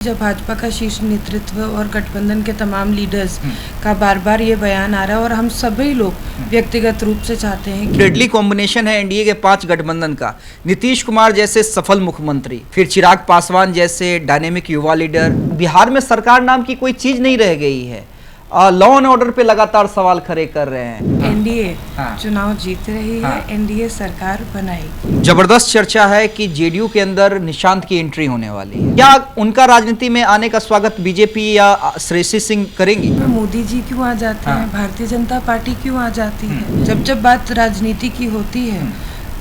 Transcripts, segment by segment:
जब भाजपा का शीर्ष नेतृत्व और गठबंधन के तमाम लीडर्स का बार बार ये बयान आ रहा है और हम सभी लोग व्यक्तिगत रूप से चाहते हैं कि डेडली कॉम्बिनेशन है एनडीए के 5 गठबंधन का। नीतीश कुमार जैसे सफल मुख्यमंत्री, फिर चिराग पासवान जैसे डायनेमिक युवा लीडर। बिहार में सरकार नाम की कोई चीज नहीं रह गई है। लॉ एंड ऑर्डर पे लगातार सवाल खड़े कर रहे हैं। एनडीए चुनाव जीत रही है, एनडीए सरकार बनाएगी। जबरदस्त चर्चा है कि जेडीयू के अंदर निशांत की एंट्री होने वाली है। क्या उनका राजनीति में आने का स्वागत बीजेपी या श्रेयसी सिंह करेंगी? मोदी जी क्यों आ जाते हैं, भारतीय जनता पार्टी क्यों आ जाती है? जब बात राजनीति की होती है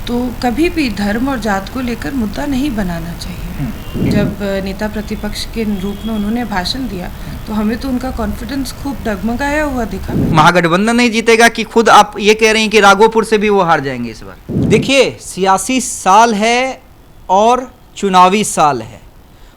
तो कभी भी धर्म और जात को लेकर मुद्दा नहीं बनाना चाहिए। जब नेता प्रतिपक्ष के रूप में उन्होंने भाषण दिया तो हमें तो उनका कॉन्फिडेंस खूब डगमगाया हुआ दिखा। महागठबंधन नहीं जीतेगा कि खुद आप ये कह रहे हैं कि राघोपुर से भी वो हार जाएंगे इस बार? देखिए, सियासी साल है और चुनावी साल है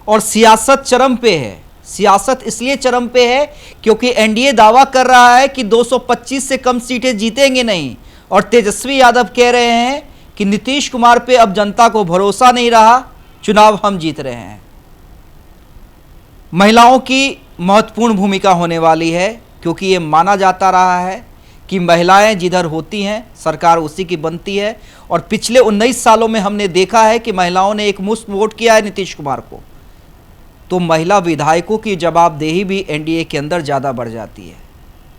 और सियासत चरम पे है। सियासत इसलिए चरम पे है क्योंकि एनडीए दावा कर रहा है कि 225 से कम सीटें जीतेंगे नहीं, और तेजस्वी यादव कह रहे हैं कि नीतीश कुमार पे अब जनता को भरोसा नहीं रहा, चुनाव हम जीत रहे हैं। महिलाओं की महत्वपूर्ण भूमिका होने वाली है क्योंकि ये माना जाता रहा है कि महिलाएं जिधर होती हैं सरकार उसी की बनती है, और पिछले 19 सालों में हमने देखा है कि महिलाओं ने एक मुश्त वोट किया है नीतीश कुमार को, तो महिला विधायकों की जवाबदेही भी एनडीए के अंदर ज़्यादा बढ़ जाती है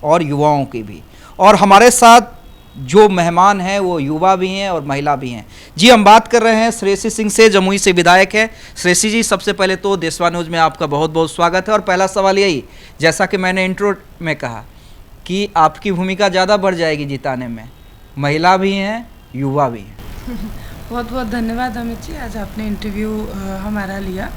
और युवाओं की भी। और हमारे साथ जो मेहमान हैं वो युवा भी हैं और महिला भी हैं। जी, हम बात कर रहे हैं श्रेयसी सिंह से, जमुई से विधायक है। श्रेयसी जी, सबसे पहले तो देशवा न्यूज़ में आपका बहुत बहुत स्वागत है। और पहला सवाल यही, जैसा कि मैंने इंट्रो में कहा कि आपकी भूमिका ज़्यादा बढ़ जाएगी जिताने में, महिला भी हैं युवा भी हैं। बहुत बहुत धन्यवाद अमित जी, आज आपने इंटरव्यू हमारा लिया।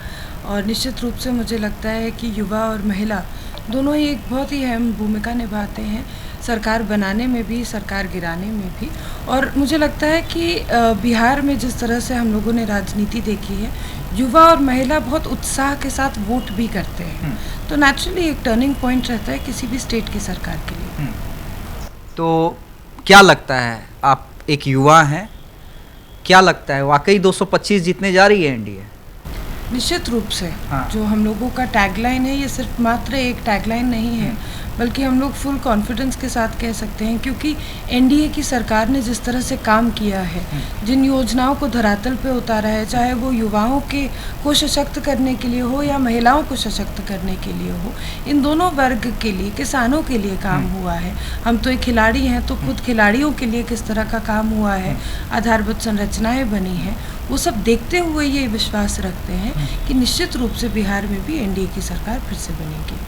और निश्चित रूप से मुझे लगता है कि युवा और महिला दोनों ही एक बहुत ही अहम भूमिका निभाते हैं, सरकार बनाने में भी, सरकार गिराने में भी। और मुझे लगता है कि बिहार में जिस तरह से हम लोगों ने राजनीति देखी है, युवा और महिला बहुत उत्साह के साथ वोट भी करते हैं, तो नेचुरली एक टर्निंग पॉइंट रहता है किसी भी स्टेट की सरकार के लिए। तो क्या लगता है, आप एक युवा हैं, क्या लगता है वाकई 225 जीतने जा रही है एनडीए? निश्चित रूप से जो हम लोगों का टैगलाइन है, ये सिर्फ मात्र एक टैगलाइन नहीं है, बल्कि हम लोग फुल कॉन्फिडेंस के साथ कह सकते हैं, क्योंकि एनडीए की सरकार ने जिस तरह से काम किया है, जिन योजनाओं को धरातल पे उतारा है, चाहे वो युवाओं को सशक्त करने के लिए हो या महिलाओं को सशक्त करने के लिए हो, इन दोनों वर्ग के लिए, किसानों के लिए काम हुआ है। हम तो एक खिलाड़ी हैं, तो खुद खिलाड़ियों के लिए किस तरह का काम हुआ है, आधारभूत संरचनाएँ बनी हैं, वो सब देखते हुए ये विश्वास रखते हैं कि निश्चित रूप से बिहार में भी एनडीए की सरकार फिर से बनेगी।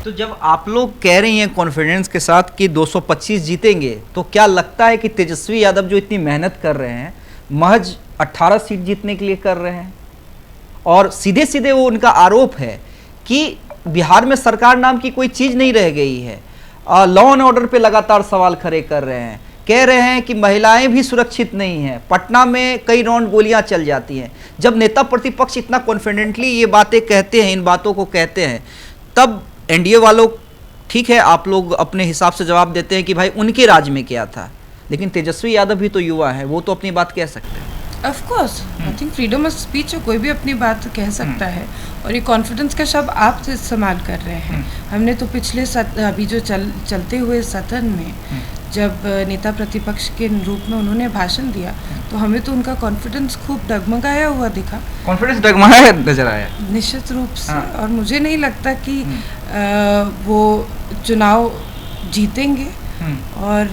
तो जब आप लोग कह रही हैं कॉन्फिडेंस के साथ कि 225 जीतेंगे, तो क्या लगता है कि तेजस्वी यादव जो इतनी मेहनत कर रहे हैं, महज 18 सीट जीतने के लिए कर रहे हैं? और सीधे सीधे वो उनका आरोप है कि बिहार में सरकार नाम की कोई चीज़ नहीं रह गई है। लॉ एंड ऑर्डर पे लगातार सवाल खड़े कर रहे हैं, कह रहे हैं कि महिलाएं भी सुरक्षित नहीं हैं, पटना में कई राउंड गोलियां चल जाती हैं। जब नेता प्रतिपक्ष इतना कॉन्फिडेंटली ये बातें कहते हैं, इन बातों को कहते हैं, तब एनडीए वालों, ठीक है आप लोग अपने हिसाब से जवाब देते हैं कि भाई उनके राज में क्या था, लेकिन तेजस्वी यादव भी तो युवा है, वो तो अपनी बात कह सकते हैं। Of course, I think freedom of speech है, कोई भी अपनी बात कह सकता है, और ये कॉन्फिडेंस का शब्द आप इस्तेमाल कर रहे हैं। हमने तो पिछले अभी जो चलते हुए सदन में जब नेता प्रतिपक्ष के रूप में उन्होंने भाषण दिया तो हमें तो उनका कॉन्फिडेंस खूब डगमगाया हुआ दिखा। कॉन्फिडेंस डगमगाया नजर आया निश्चित रूप से। और मुझे नहीं लगता कि वो चुनाव जीतेंगे। और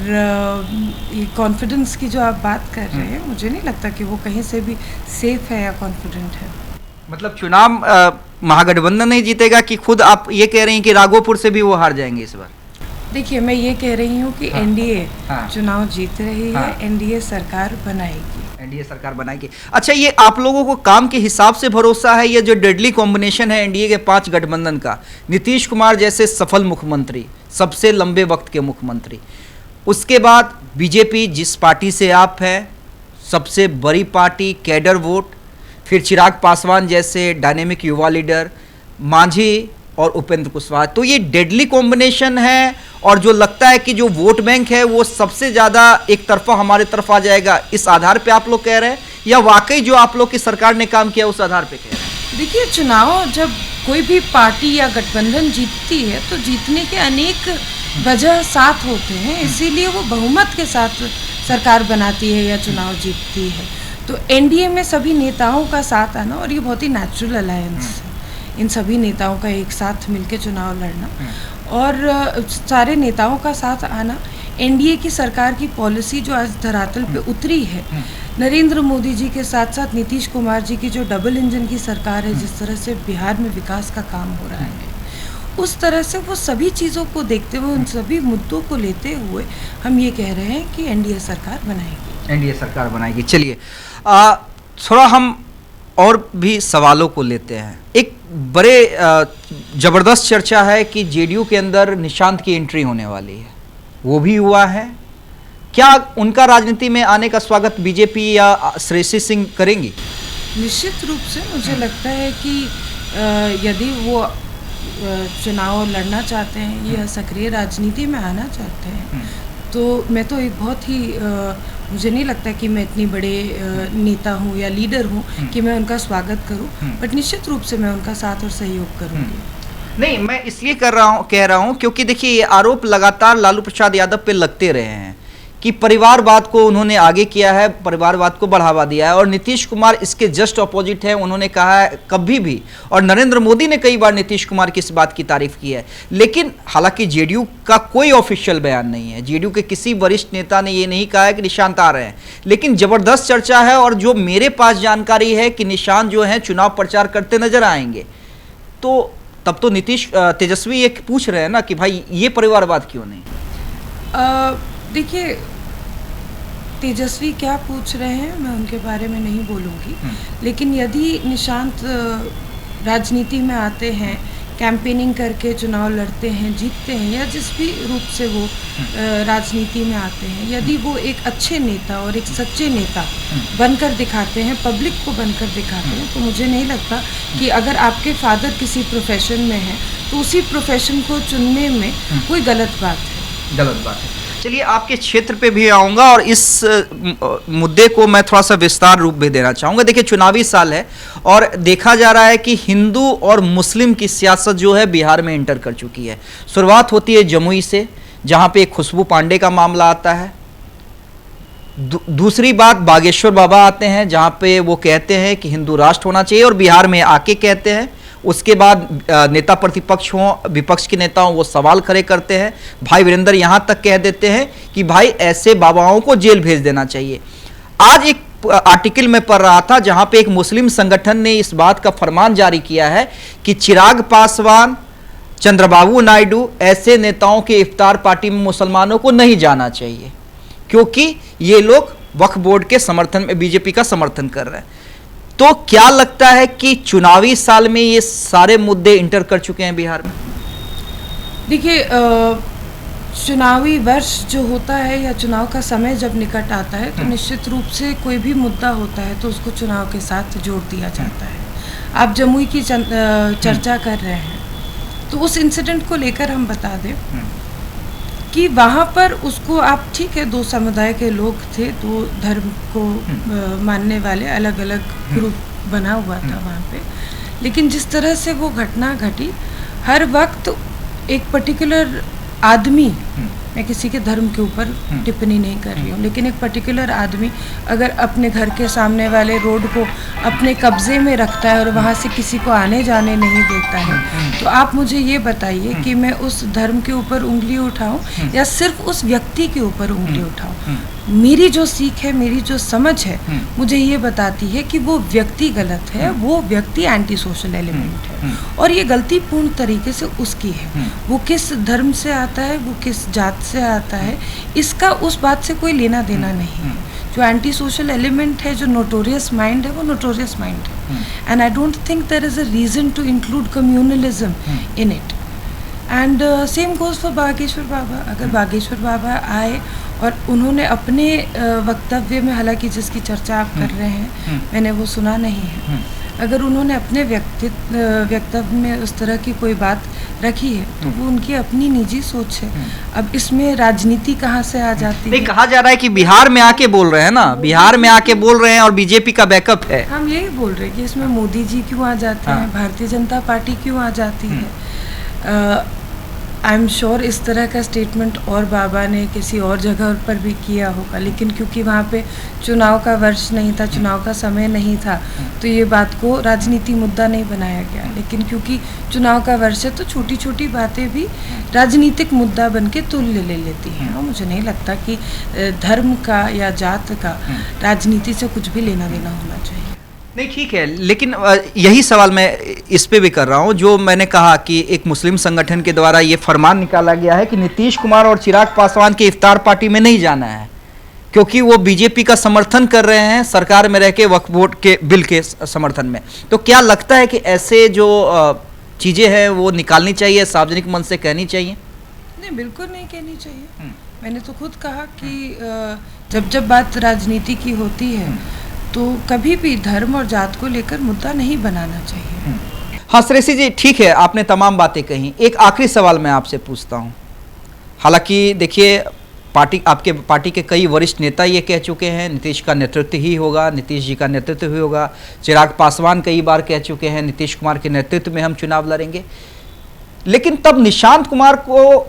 ये कॉन्फिडेंस की जो आप बात कर रहे हैं, मुझे नहीं लगता कि वो कहीं से भी सेफ है या कॉन्फिडेंट है। मतलब चुनाव महागठबंधन नहीं जीतेगा कि खुद आप ये कह रही हैं कि राघोपुर से भी वो हार जाएंगे इस बार? देखिए, मैं ये कह रही हूँ कि एनडीए चुनाव जीत रही है, एनडीए सरकार बनाएगी। एनडीए सरकार बनाएगी। अच्छा, ये आप लोगों को काम के हिसाब से भरोसा है? ये जो डेडली कॉम्बिनेशन है एनडीए के 5 गठबंधन का, नीतीश कुमार जैसे सफल मुख्यमंत्री, सबसे लंबे वक्त के मुख्यमंत्री, उसके बाद बीजेपी जिस पार्टी से आप हैं, सबसे बड़ी पार्टी, कैडर वोट, फिर चिराग पासवान जैसे डायनेमिक युवा लीडर, मांझी और उपेंद्र कुशवाहा, तो ये डेडली कॉम्बिनेशन है। और जो लगता है कि जो वोट बैंक है वो सबसे ज़्यादा एक तरफा हमारे तरफ आ जाएगा, इस आधार पे आप लोग कह रहे हैं, या वाकई जो आप लोग की सरकार ने काम किया उस आधार पे कह रहे हैं? देखिए, चुनाव जब कोई भी पार्टी या गठबंधन जीतती है तो जीतने के अनेक वजह साथ होते हैं, इसीलिए वो बहुमत के साथ सरकार बनाती है या चुनाव जीतती है। तो एनडीए में सभी नेताओं का साथ आना, और ये बहुत ही नेचुरल अलायंस है, इन सभी नेताओं का एक साथ मिलकर चुनाव लड़ना और सारे नेताओं का साथ आना, एनडीए की सरकार की पॉलिसी जो आज धरातल पे उतरी है, नरेंद्र मोदी जी के साथ साथ नीतीश कुमार जी की जो डबल इंजन की सरकार है, जिस तरह से बिहार में विकास का काम हो रहा है, उस तरह से वो सभी चीज़ों को देखते हुए, उन सभी मुद्दों को लेते हुए हम ये कह रहे हैं कि एनडीए सरकार बनाएगी। एनडीए सरकार बनाएगी। चलिए थोड़ा हम और भी सवालों को लेते हैं। एक बड़े ज़बरदस्त चर्चा है कि जेडीयू के अंदर निशांत की एंट्री होने वाली है, वो भी हुआ है। क्या उनका राजनीति में आने का स्वागत बीजेपी या श्रेयसी सिंह करेंगी? निश्चित रूप से मुझे लगता है कि यदि वो चुनाव लड़ना चाहते हैं या सक्रिय राजनीति में आना चाहते हैं, तो मैं तो एक बहुत ही मुझे नहीं लगता कि मैं इतनी बड़े नेता हूँ या लीडर हूँ कि मैं उनका स्वागत करूँ, बट निश्चित रूप से मैं उनका साथ और सहयोग करूँगी। नहीं, मैं इसलिए कह रहा हूँ क्योंकि देखिए ये आरोप लगातार लालू प्रसाद यादव पे लगते रहे हैं कि परिवारवाद को उन्होंने आगे किया है, परिवारवाद को बढ़ावा दिया है, और नीतीश कुमार इसके जस्ट ऑपोजिट है। उन्होंने कहा है कभी भी, और नरेंद्र मोदी ने कई बार नीतीश कुमार की इस बात की तारीफ की है। लेकिन हालांकि जेडीयू का कोई ऑफिशियल बयान नहीं है, जेडीयू के किसी वरिष्ठ नेता ने ये नहीं कहा है कि निशांत आ रहे हैं, लेकिन जबरदस्त चर्चा है। और जो मेरे पास जानकारी है कि निशांत जो है चुनाव प्रचार करते नजर आएंगे, तो तब तो तेजस्वी ये पूछ रहे हैं ना कि भाई ये परिवारवाद क्यों नहीं? देखिए, तेजस्वी क्या पूछ रहे हैं मैं उनके बारे में नहीं बोलूँगी, लेकिन यदि निशांत राजनीति में आते हैं, कैंपेनिंग करके चुनाव लड़ते हैं, जीतते हैं, या जिस भी रूप से वो राजनीति में आते हैं, यदि वो एक अच्छे नेता और एक सच्चे नेता बनकर दिखाते हैं, पब्लिक को बनकर दिखाते हैं, तो मुझे नहीं लगता कि अगर आपके फादर किसी प्रोफेशन में हैं तो उसी प्रोफेशन को चुनने में कोई गलत बात है। गलत बात है। चलिए आपके क्षेत्र पे भी आऊँगा और इस मुद्दे को मैं थोड़ा सा विस्तार रूप भी देना चाहूँगा। देखिए चुनावी साल है और देखा जा रहा है कि हिंदू और मुस्लिम की सियासत जो है बिहार में एंटर कर चुकी है। शुरुआत होती है जमुई से, जहाँ पे खुशबू पांडे का मामला आता है। दूसरी बात बागेश्वर बाबा आते हैं, जहाँ पे वो कहते हैं कि हिंदू राष्ट्र होना चाहिए, और बिहार में आके कहते हैं। उसके बाद नेता प्रतिपक्ष हों, विपक्ष के नेता हों, वो सवाल खड़े करते हैं। भाई वीरेंद्र यहाँ तक कह देते हैं कि भाई ऐसे बाबाओं को जेल भेज देना चाहिए। आज एक आर्टिकल में पढ़ रहा था जहाँ पे एक मुस्लिम संगठन ने इस बात का फरमान जारी किया है कि चिराग पासवान, चंद्रबाबू नायडू ऐसे नेताओं के इफ्तार पार्टी में मुसलमानों को नहीं जाना चाहिए, क्योंकि ये लोग वक्फ बोर्ड के समर्थन में बीजेपी का समर्थन कर रहे हैं। तो क्या लगता है कि चुनावी साल में ये सारे मुद्दे इंटर कर चुके हैं बिहार में? देखिए, चुनावी वर्ष जो होता है या चुनाव का समय जब निकट आता है तो निश्चित रूप से कोई भी मुद्दा होता है तो उसको चुनाव के साथ जोड़ दिया जाता है। आप जमुई की चर्चा कर रहे हैं, तो उस इंसिडेंट को लेकर हम बता दें कि वहाँ पर उसको आप ठीक है, दो समुदाय के लोग थे, दो धर्म को मानने वाले, अलग अलग ग्रुप बना हुआ था वहाँ पे, लेकिन जिस तरह से वो घटना घटी, हर वक्त एक पर्टिकुलर आदमी, मैं किसी के धर्म के ऊपर टिप्पणी नहीं कर रही हूँ, लेकिन एक पर्टिकुलर आदमी अगर अपने घर के सामने वाले रोड को अपने कब्जे में रखता है और वहाँ से किसी को आने जाने नहीं देता है, तो आप मुझे ये बताइए कि मैं उस धर्म के ऊपर उंगली उठाऊं या सिर्फ उस व्यक्ति के ऊपर उंगली उठाऊं? मेरी जो सीख है, मेरी जो समझ है, मुझे ये बताती है कि वो व्यक्ति गलत है, वो व्यक्ति एंटी सोशल एलिमेंट है, और ये गलती पूर्ण तरीके से उसकी है। वो किस धर्म से आता है, वो किस जात से आता है, इसका उस बात से कोई लेना देना नहीं है। जो एंटी सोशल एलिमेंट है, जो नोटोरियस माइंड है, वो नोटोरियस माइंड है, and I don't think there is a reason to include communalism in it. And same goes for Bageshwar Baba. अगर बागेश्वर बाबा आए और उन्होंने अपने वक्तव्य में, हालांकि जिसकी चर्चा आप कर रहे हैं मैंने वो सुना नहीं है, अगर उन्होंने अपने वक्तव्य में उस तरह की कोई बात रखी है तो वो उनकी अपनी निजी सोच है। अब इसमें राजनीति कहाँ से आ जाती है? नहीं, कहा जा रहा है कि बिहार में आके बोल रहे हैं ना, बिहार में आके बोल रहे हैं और बीजेपी का बैकअप है। हम यही बोल रहे हैं कि इसमें मोदी जी क्यों आ जाते हैं, भारतीय जनता पार्टी क्यों आ जाती है। आई एम श्योर इस तरह का स्टेटमेंट और बाबा ने किसी और जगह पर भी किया होगा, लेकिन क्योंकि वहाँ पे चुनाव का वर्ष नहीं था, चुनाव का समय नहीं था, तो ये बात को राजनीति मुद्दा नहीं बनाया गया। लेकिन क्योंकि चुनाव का वर्ष है तो छोटी छोटी बातें भी राजनीतिक मुद्दा बन के तुल्य ले लेती हैं। और मुझे नहीं लगता कि धर्म का या जात का राजनीति से कुछ भी लेना देना होना चाहिए। नहीं, ठीक है, लेकिन यही सवाल मैं इस पे भी कर रहा हूं जो मैंने कहा कि एक मुस्लिम संगठन के द्वारा ये फरमान निकाला गया है कि नीतीश कुमार और चिराग पासवान के इफ्तार पार्टी में नहीं जाना है क्योंकि वो बीजेपी का समर्थन कर रहे हैं सरकार में रह के वक्फ बोर्ड के बिल के समर्थन में। तो क्या लगता है कि ऐसे जो चीज़ें हैं वो निकालनी चाहिए, सार्वजनिक मंच से कहनी चाहिए? नहीं, बिल्कुल नहीं कहनी चाहिए। मैंने तो खुद कहा कि जब बात राजनीति की होती है तो कभी भी धर्म और जात को लेकर मुद्दा नहीं बनाना चाहिए। हाँ श्रेयसी जी, ठीक है, आपने तमाम बातें कही। एक आखिरी सवाल मैं आपसे पूछता हूँ। हालांकि देखिए, आपके पार्टी के कई वरिष्ठ नेता ये कह चुके हैं नीतीश का नेतृत्व ही होगा, नीतीश जी का नेतृत्व ही होगा। चिराग पासवान कई बार कह चुके हैं नीतीश कुमार के नेतृत्व में हम चुनाव लड़ेंगे। लेकिन तब निशांत कुमार को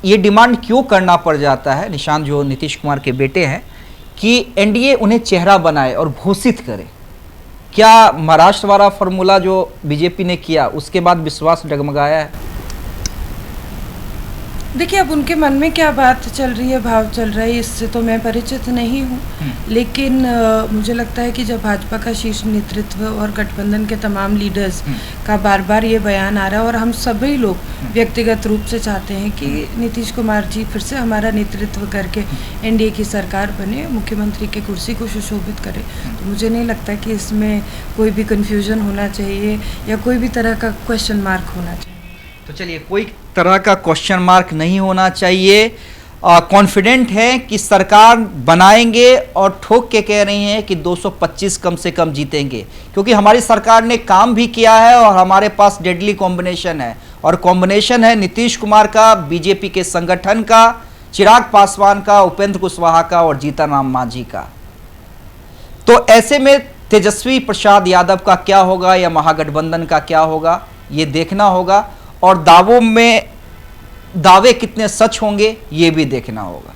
ये डिमांड क्यों करना पड़ जाता है, निशांत जो नीतीश कुमार के बेटे हैं, कि एनडीए उन्हें चेहरा बनाए और घोषित करे? क्या महाराष्ट्र वाला फॉर्मूला जो बीजेपी ने किया उसके बाद विश्वास डगमगाया है? देखिए, अब उनके मन में क्या बात चल रही है, भाव चल रहा है, इससे तो मैं परिचित नहीं हूँ। लेकिन मुझे लगता है कि जब भाजपा का शीर्ष नेतृत्व और गठबंधन के तमाम लीडर्स का बार बार ये बयान आ रहा है और हम सभी लोग व्यक्तिगत रूप से चाहते हैं कि नीतीश कुमार जी फिर से हमारा नेतृत्व करके एनडीए की सरकार बने, मुख्यमंत्री की कुर्सी को सुशोभित करे, तो मुझे नहीं लगता कि इसमें कोई भी कन्फ्यूजन होना चाहिए या कोई भी तरह का क्वेश्चन मार्क होना चाहिए। तो चलिए, कोई तरह का क्वेश्चन मार्क नहीं होना चाहिए। कॉन्फिडेंट है कि सरकार बनाएंगे और ठोक के कह रही हैं कि 225 कम से कम जीतेंगे, क्योंकि हमारी सरकार ने काम भी किया है और हमारे पास डेडली कॉम्बिनेशन है, और कॉम्बिनेशन है नीतीश कुमार का, बीजेपी के संगठन का, चिराग पासवान का, उपेंद्र कुशवाहा का और जीतन राम मांझी का। तो ऐसे में तेजस्वी प्रसाद यादव का क्या होगा या महागठबंधन का क्या होगा, ये देखना होगा, और दावों में दावे कितने सच होंगे ये भी देखना होगा।